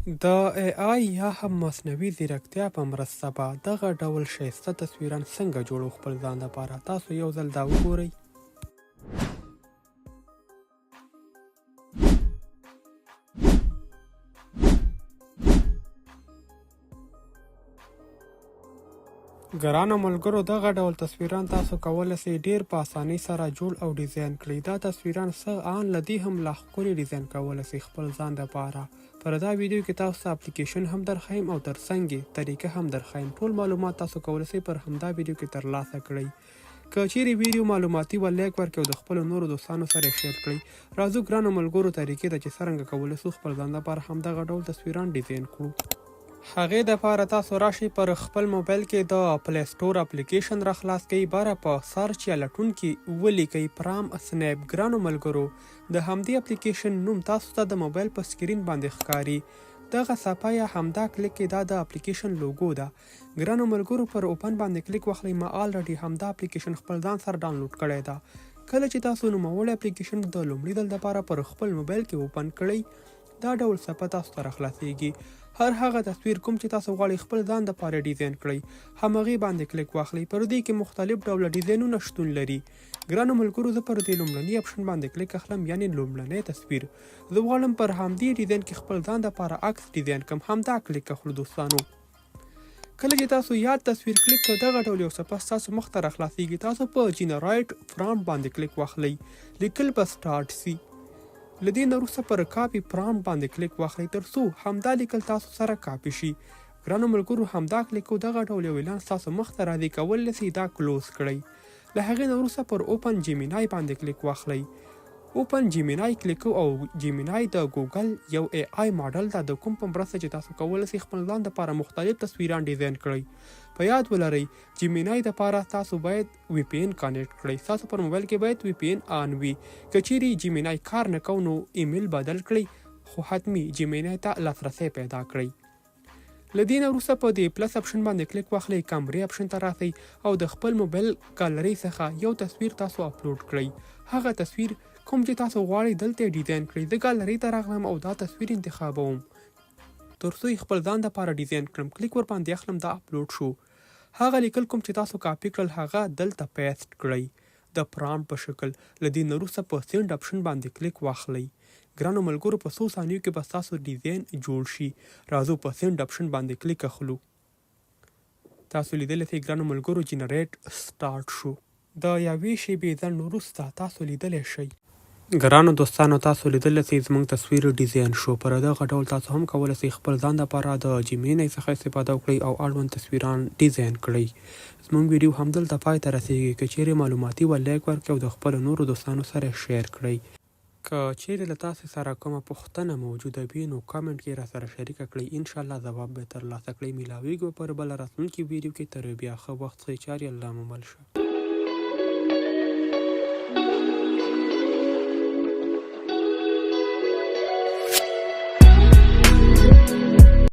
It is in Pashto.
د AI یا هم مصنوعي ځیرکتیا په مرسته به دغه ډول ښایسته تصویران څنګه جوړو خپل ځان لپاره. تاسو یو ځل دا وګورئ. ګرانو ملګرو، دغه ډول تصویران تاسو کولی شئ ډیر په اسانۍ سره جوړ او ډیزاین کړئ. دا تصویران څه ان له دې هم لا ښکلي ډیزاین کولی شئ خپل ځان لپاره. پر دا ویډیو کې تاسو ته اپلیکیشن هم درښیم او ترڅنګ یې طریقه هم درښیم. ټول معلومات تاسو کولی شئ پر همدا ویډیو کې ترلاسه کړئ. که چیرې ویډیو معلوماتي و لیک ورکړئ او د خپلو نورو دوستانو سره یې شیر کړئ. راځو ګرانو ملګرو طریقې ته چې څرنګه کولی شو خپل ځان لپاره همدغه ډول تصویران ډیزاین کړو. هغې دپاره تاسو راشئ پر خپل موبایل کې د پلی سټور اپلیکیشن را خلاص کړئ. باره په سرچ یا لټون کې ولیکئ پرام سنیپ. ګرانو ملګرو، د همدې اپلیکیشن نوم تاسو ته د موبایل په سکرین باندې ښکاري. دغه صفحه یا همدا کلیک کې دا د اپلیکیشن لوګو ده. ګرانو ملګرو، پر اوپن باندې کلیک وکړئ. ما آلریډي همدا اپلیکیشن خپل ځان سره ډاونلوډ کړی ده. کله چې تاسو نوموړی اپلیکیشن د لومړي ځل دپاره پر خپل موبایل کې اوپن کړئ، دا ډول صفحه تاسو ته راخلاصیږي. هر هغه تصویر کوم چې تاسو غواړئ خپل ځان دپاره ډیزاین کړئ، همغې باندې کلیک واخلئ. پر دې کې مختلف ډوله ډیزاینونه شتون لري. ګرانو ملګرو، زه پر دې لومړني اپشن باندې کلیک اخلم، یعنې لومړنی تصویر. زه غواړم پر همدې ډیزاین کې خپل ځان دپاره عکس ډیزاین کړم. همدا کلیک اخلو دوستانو. کله چې تاسو یاد تصویر کلیک کړئ، دغه ډول یو صفحه ستاسو مخ ته راخلاصیږي. تاسو په جنرایټ فرانټ باندې کلیک واخلئ. لیکل به سټارټ سي. له دې نه وروسته پر کاپي پرامپټ باندې کلیک واخلئ تر څو همدا لیکل تاسو سره کاپي شي. ګرانو ملګرو، همدا کلیک دغه ډول یو اعلان ستاسو مخ ته راځي. کولی شئ دا کلوز کړئ. له هغې نه وروسته پر اوپن جیمینای باندې کلیک واخلئ. اوپن جیمینای کلیک او جیمینای د ګوګل یو AI ماډل ده، د کوم په مرسته چې تاسو کولی شئ خپل ځان دپاره مختلف تصویران ډیزاین کړئ. په یاد ولرئ، جیمینای دپاره تاسو باید VPN کانیکټ کړئ. ستاسو پر موبایل کې باید VPN آن وي. که چیرې جیمینای کار نه کوو نو ایمیل بدل کړئ، خو حتمي جیمینای ته لاسرسی پیدا کړئ. له دې نه وروسته په دې پلس اپشن باندې کلیک واخلئ. کامرې اپشن ته راسئ او د خپل موبایل ګالرۍ څخه یو تصویر تاسو اپلوډ کړئ. هغه تصویر کوم چې تاسو غواړئ دلته ډیزاین کړئ. زه ګالرۍ ته راغلم او دا تصویر انتخابوم تر څو یې خپل ځان دپاره ډیزاین کړم. کلیک ورباندې اخلم، دا اپلوډ شو. هغه لیکل کوم چې تاسو کاپي کړل هغه دلته پیسټ کړئ د پرامپټ په شکل. له دې نه وروسته په سینډ اپشن باندې کلیک واخلئ. ګرانو ملګرو، په څو ثانیو کې به ستاسو ډیزاین جوړ شي. راځو په سینډ اپشن باندې کلیک اخلو. تاسو لیدلی شئ ګرانو ملګرو، جنریټ سټارټ شو. د یوې شیبې ځنډ وروسته تاسو لیدلی شئ. ګرانو دوستانو، تاسو لیدلی شئ زموږ تصویر ډیزاین شو. پر دغه ډول تاسو هم کولی شئ خپل ځان دپاره د جیمینای څخه استفاده وکړئ او اړوند تصویران ډیزاین کړئ. زموږ ویډیو همدلته پای ته رسیږي. که چیرې معلوماتي و لیک ورکړئ او د خپلو نورو دوستانو سره شیر کړئ. که چیرې له تاسو سره کومه پوښتنه موجوده وي نو کامنټ کې راسره شریکه کړئ. انشاءالله ځواب به ترلاسه کړئ. میلاویږو پر بله راتلونکي ویډیو کې. تر بیا ښه وخت ښې چارې الله مو مل شه.